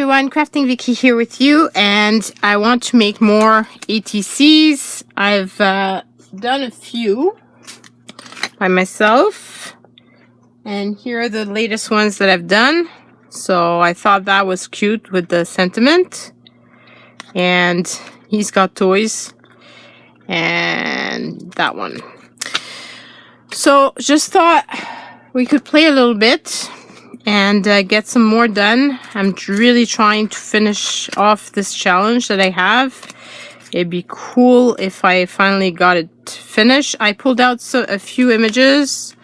everyone, Crafting Vicky here with you, and I want to make more ATCs. I've done a few by myself, and here are the latest ones that I've done. So I thought that was cute with the sentiment, and he's got toys, and that one. So just thought we could play a little bit and get some more done. I'm really trying to finish off this challenge that I have. It'd be cool if I finally got it finished. I pulled out a few images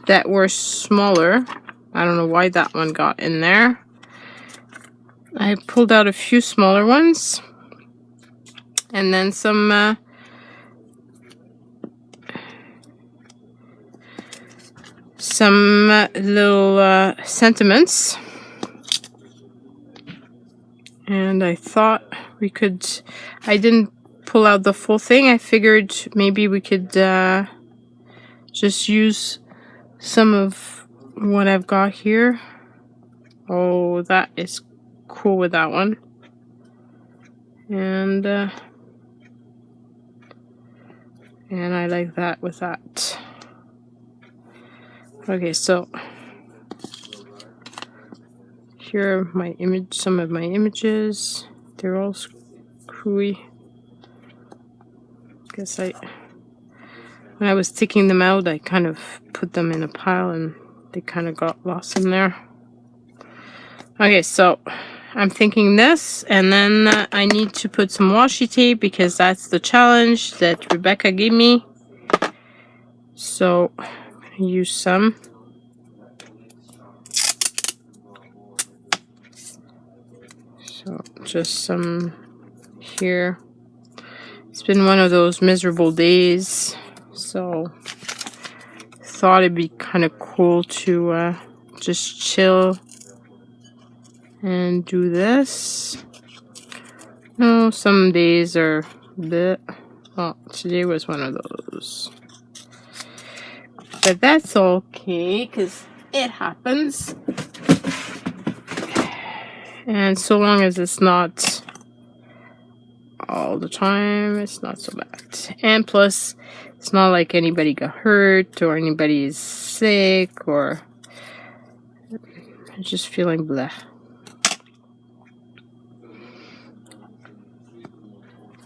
that were smaller. I don't know why that one got in there. I pulled out a few smaller ones, and then some little sentiments, and I thought we could, I didn't pull out the full thing. I figured maybe we could just use some of what I've got here. Oh, that is cool with that one. And I like that with that. Okay, so here are my some of my images. They're all screwy. Guess when I was taking them out, I kind of put them in a pile and they kind of got lost in there. Okay, so I'm thinking this, and then I need to put some washi tape because that's the challenge that Rebecca gave me. So use some. So just some here. It's been one of those miserable days, so thought it'd be kind of cool to just chill and do this. No, some days are a bit, well, today was one of those. But that's okay, because it happens. And so long as it's not all the time, it's not so bad. And plus, it's not like anybody got hurt or anybody is sick or just feeling blah.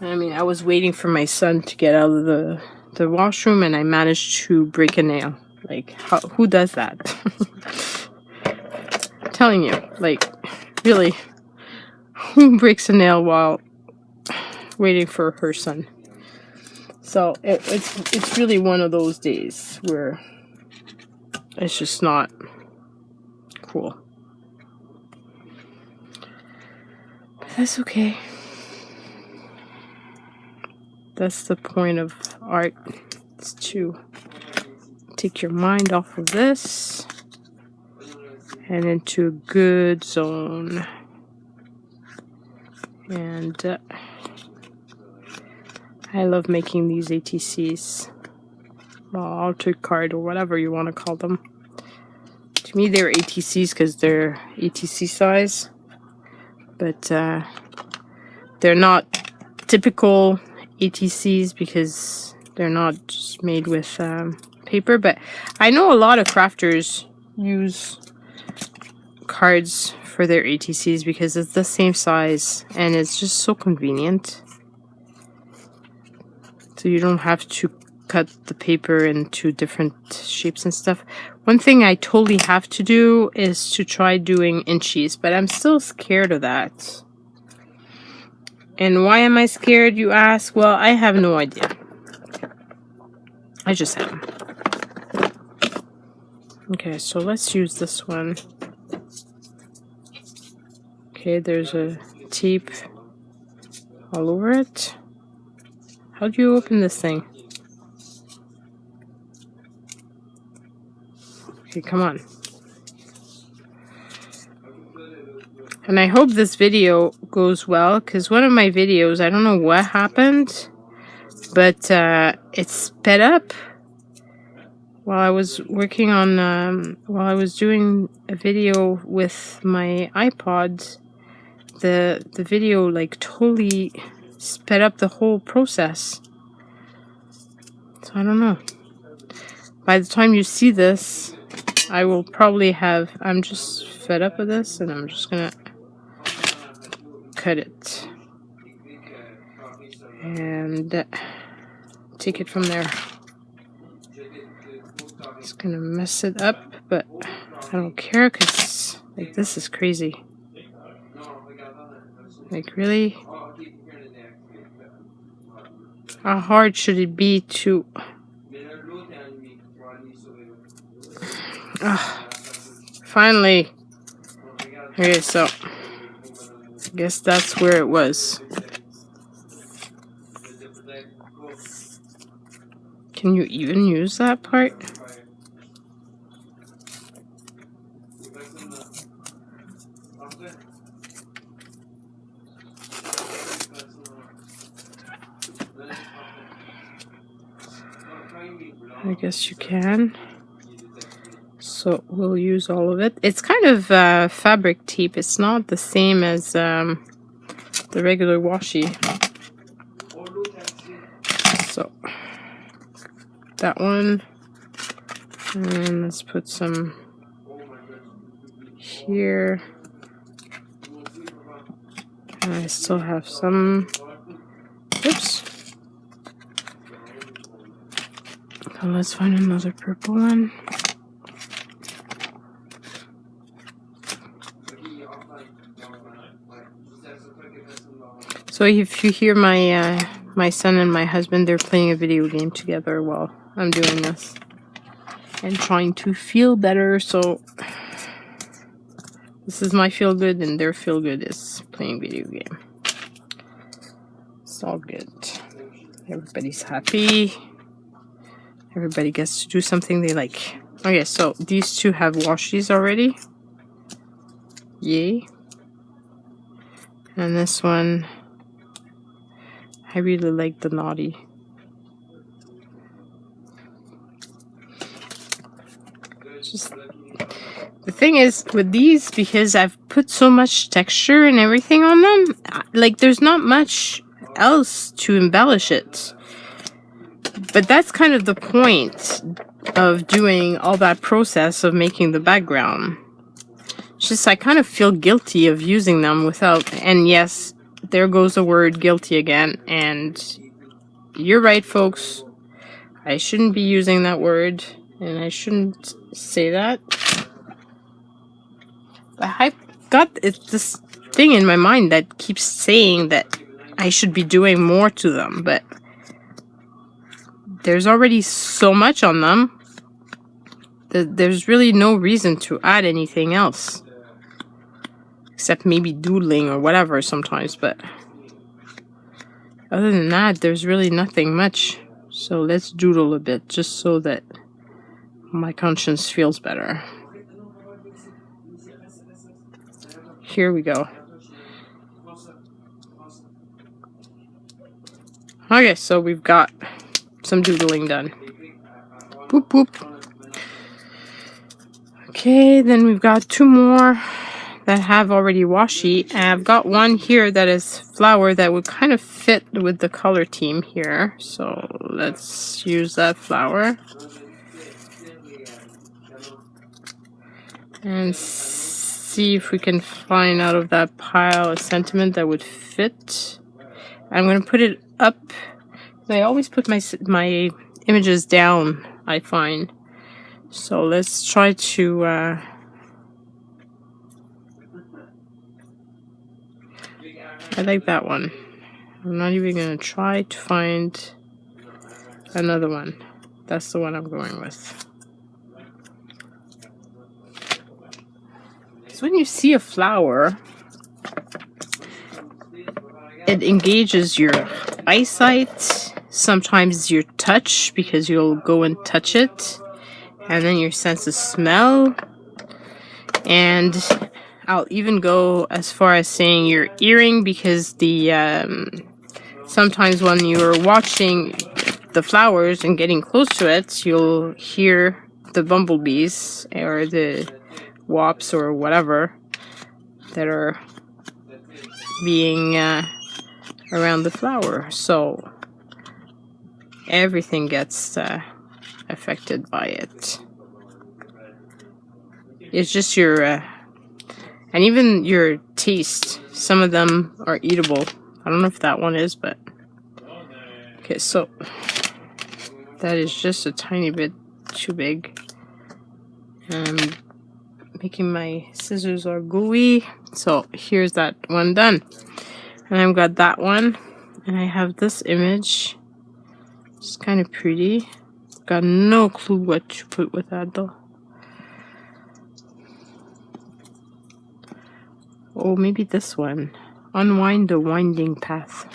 I mean, I was waiting for my son to get out of the washroom, and I managed to break a nail. Like, who does that? I'm telling you, like, really, who breaks a nail while waiting for her son? So it's really one of those days where it's just not cool. But that's okay. That's the point of art, is to take your mind off of this and into a good zone. And I love making these ATCs, well, altered card or whatever you want to call them. To me, they're ATCs because they're ATC size, but they're not typical ATCs because they're not just made with paper. But I know a lot of crafters use cards for their ATCs because it's the same size and it's just so convenient. So you don't have to cut the paper into different shapes and stuff. One thing I totally have to do is to try doing inchies, but I'm still scared of that. And why am I scared, you ask? Well, I have no idea. I just am. Okay, so let's use this one. Okay, there's a tape all over it. How do you open this thing? Okay, come on. And I hope this video goes well, because one of my videos, I don't know what happened, but it sped up while I was working on, while I was doing a video with my iPod. the video like totally sped up the whole process. So I don't know. By the time you see this, I will probably have, I'm just fed up with this and I'm just gonna cut it and take it from there. It's gonna mess it up, but I don't care because like this is crazy. Like really? How hard should it be to... finally. Okay, so I guess that's where it was. Can you even use that part? I guess you can. So we'll use all of it. It's kind of fabric tape. It's not the same as the regular washi. So that one. And let's put some here. And I still have some. Oops. And let's find another purple one. So if you hear my my son and my husband, they're playing a video game together while I'm doing this and trying to feel better. So this is my feel good and their feel good is playing video game. It's all good. Everybody's happy. Everybody gets to do something they like. Okay, so these two have washies already. Yay. And this one, I really like the naughty. Just the thing is with these, because I've put so much texture and everything on them, like there's not much else to embellish it. But that's kind of the point of doing all that process of making the background. It's just I kind of feel guilty of using them without, and yes, there goes the word guilty again, and you're right, folks. I shouldn't be using that word, and I shouldn't say that. But I got this thing in my mind that keeps saying that I should be doing more to them, but there's already so much on them that there's really no reason to add anything else. Except maybe doodling or whatever sometimes, but other than that, there's really nothing much. So let's doodle a bit just so that my conscience feels better. Here we go. Okay, so we've got some doodling done. Boop, boop. Okay, then we've got two more that have already washi, and I've got one here that is flower that would kind of fit with the color team here. So let's use that flower and see if we can find out of that pile a sentiment that would fit. I'm going to put it up. I always put my images down, I find. So let's try to I like that one. I'm not even going to try to find another one. That's the one I'm going with. So when you see a flower, it engages your eyesight, sometimes your touch, because you'll go and touch it, and then your sense of smell, and I'll even go as far as saying your hearing, because the sometimes when you're watching the flowers and getting close to it, you'll hear the bumblebees or the wasps or whatever that are being around the flower, so everything gets affected by it. It's just your and even your taste. Some of them are eatable. I don't know if that one is, but okay, so that is just a tiny bit too big. I'm making my scissors are gooey, so here's that one done. And I've got that one, and I have this image. It's kind of pretty. Got no clue what to put with that though. Oh, maybe this one. Unwind the winding path.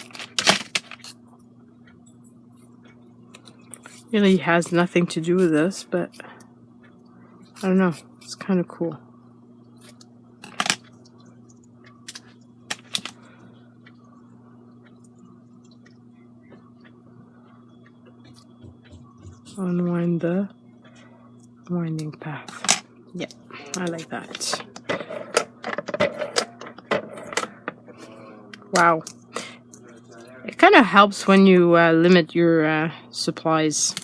Really has nothing to do with this, but I don't know. It's kind of cool. Unwind the winding path. Yeah, I like that. Wow. It kind of helps when you limit your supplies.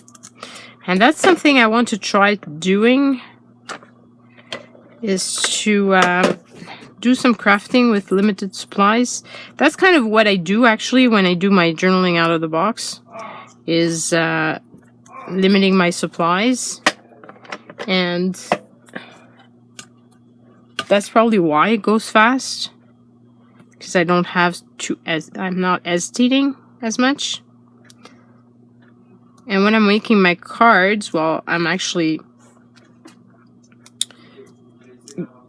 And that's something I want to try doing, is to do some crafting with limited supplies. That's kind of what I do actually when I do my journaling out of the box, is limiting my supplies. And that's probably why it goes fast, because I don't have to, I'm not hesitating as much. And when I'm making my cards, well, I'm actually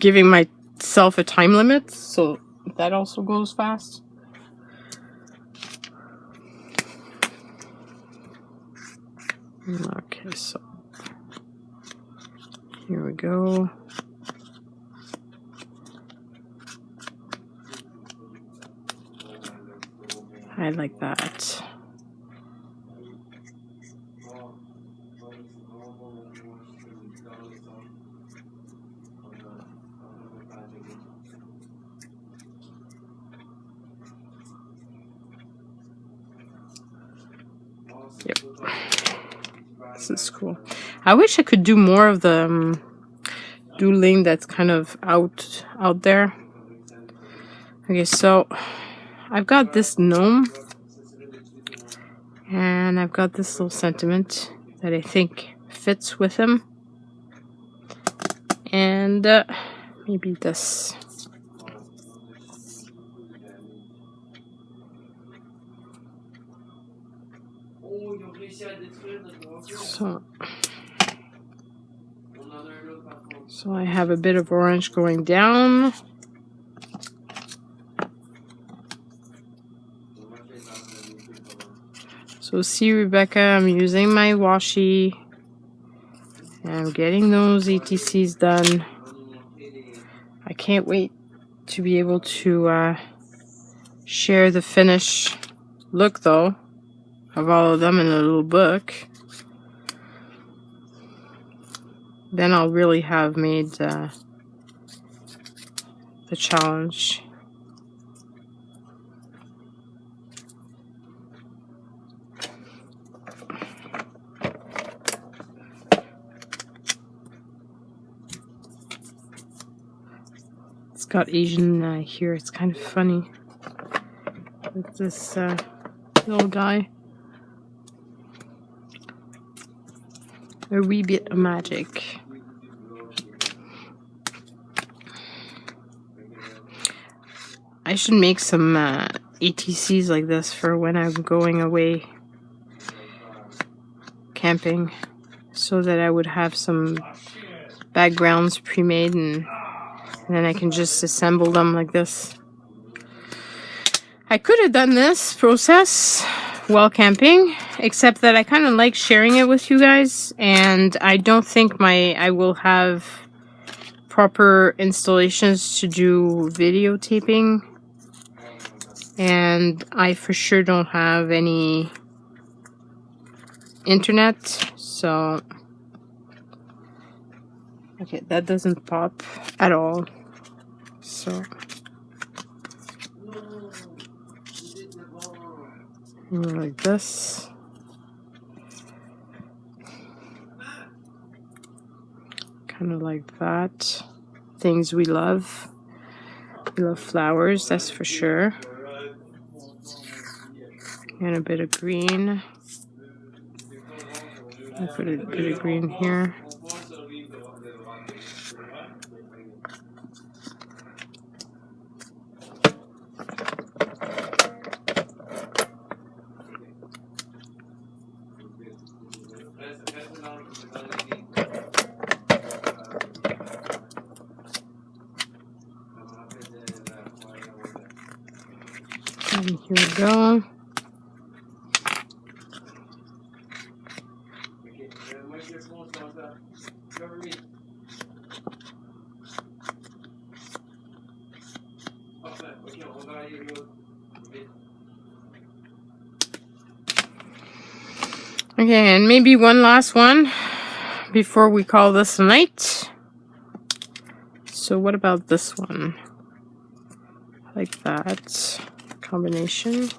giving myself a time limit, so that also goes fast. Okay, so here we go. I like that. Yep. This is cool. I wish I could do more of the doodling that's kind of out there. Okay, so I've got this gnome, and I've got this little sentiment that I think fits with him, and maybe this. So I have a bit of orange going down. So see, Rebecca, I'm using my washi, and I'm getting those ETCs done. I can't wait to be able to share the finished look, though, of all of them in a little book. Then I'll really have made the challenge. It's got Asian here. It's kind of funny with this little guy. A wee bit of magic. I should make some ATCs like this for when I'm going away camping, so that I would have some backgrounds pre-made, and then I can just assemble them like this. I could have done this process while camping, except that I kind of like sharing it with you guys, and I don't think I will have proper installations to do videotaping, and I for sure don't have any internet, so okay, that doesn't pop at all. So Like this. Kind of like that. Things we love. We love flowers, that's for sure. And a bit of green. I'll put a bit of green here. And here we go. Okay, and maybe one last one before we call this a night. So what about this one? Like that combination.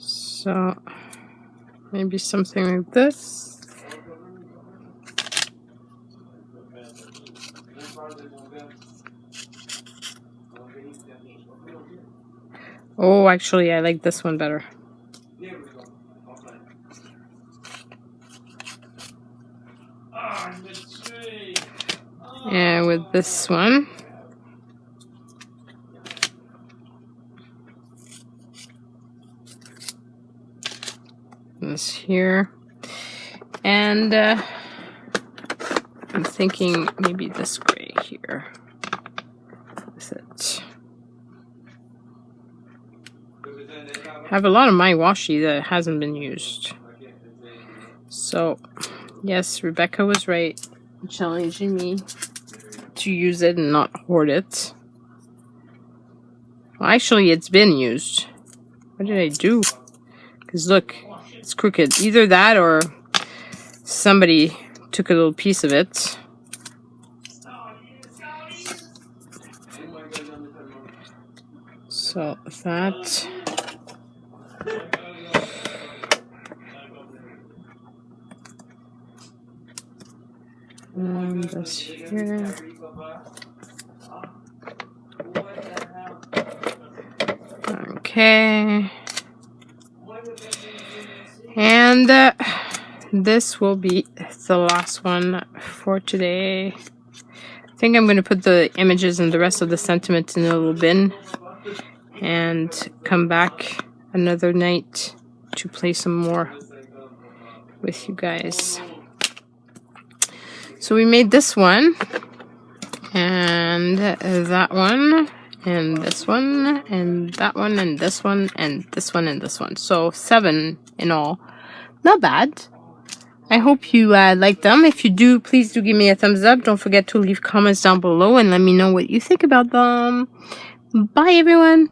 So maybe something like this. Oh, actually, I like this one better. And with this one. This here. And I'm thinking maybe this gray here. Is it? I have a lot of my washi that hasn't been used. So, yes, Rebecca was right, challenging me to use it and not hoard it. Well, actually, it's been used. What did I do? Because look, it's crooked. Either that or somebody took a little piece of it. So that. And this here. Okay. And this will be the last one for today. I think I'm going to put the images and the rest of the sentiment in a little bin and come back another night to play some more with you guys. So we made this one and that one and this one and that one and this one and this one and this one. So 7 in all. Not bad. I hope you like them. If you do, please do give me a thumbs up. Don't forget to leave comments down below and let me know what you think about them. Bye, everyone.